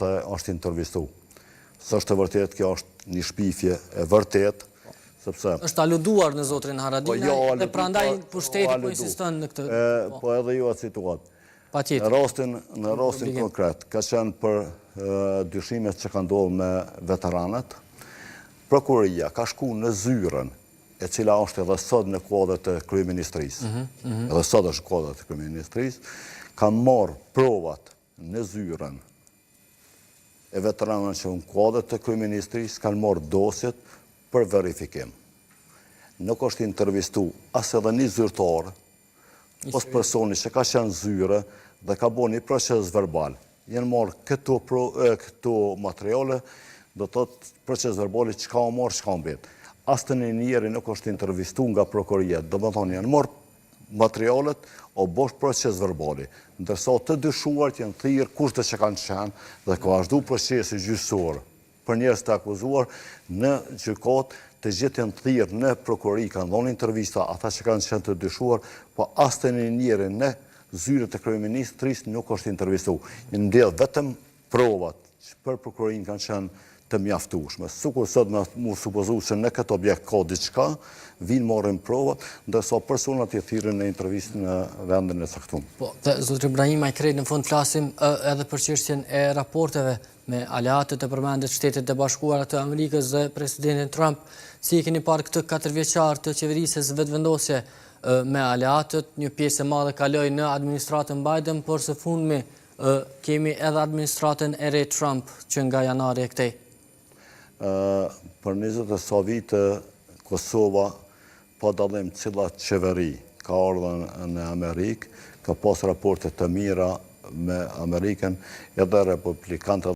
është intervistu. Së është e vërtet, kjo është një shpifje e vërtet, sepse... është aluduar në zotrin Haradinaj dhe prandaj pushteti po insiston në këtë... Po edhe ju atë situatë. Në rastin konkret, ka qenë për dyshimet që ka ndodhur me veteranët, prokuroria ka shku në zyrën, e cila është edhe sot në kuadër të kryeministrisë, edhe sot është në kuadër të kryeministrisë, ka marrë provat në zyrën e veteranëve që në kuadër të kryeministrisë kanë marrë dosjet për verifikim. Nuk është intervistu as edhe një zyrtar, ose personi që ka qenë zyre dhe ka bo një proces verbal. Jenë marrë këto materiale, do të të proces verbali që ka marrë, që ka mbet. As të një njeri nuk është intervistu nga prokuroria, do më thonë jenë marrë materialet o bosh proces verbali. Ndërsa të dyshuar jenë thirë kushte që kanë qenë dhe ka vazhdu procesi gjyqësor për njerëz të akuzuar në gjykat të gjithë janë thirë në prokurori, kanë dhonë intervista ata që kanë qenë të dyshuar, po as të një njeri në zyrët e kryeministrisë nuk është intervistu. Në ndjedhë vetëm provat që për prokurorin kanë qenë të mjaftueshme. Sukur sot mu supozu se në këtë objekt ka diçka, vinë marrin provat, ndërsa personat i thirrën në intervistë në vendin e caktuar. Po, zotri Ibrahim Ajkrejt, në fund flasim edhe për çështjen e raporteve me aleatët e përmendet Shtetet e Bashkuara të Amerikës dhe presidentin Trump. Si e keni parë këtë 4 vjeçar të qeverisjes vetëvendosje me aleatët, një pjesë e madhe kaloi në administratën Biden, por së fundmi kemi edhe administratën e re Trump që nga janari e këtej. Për 20 e sa vite Kosova pa dallim cila qeveri ka ardhur në Amerikë, ka pas raporte të mira me Amerikën edhe republikanët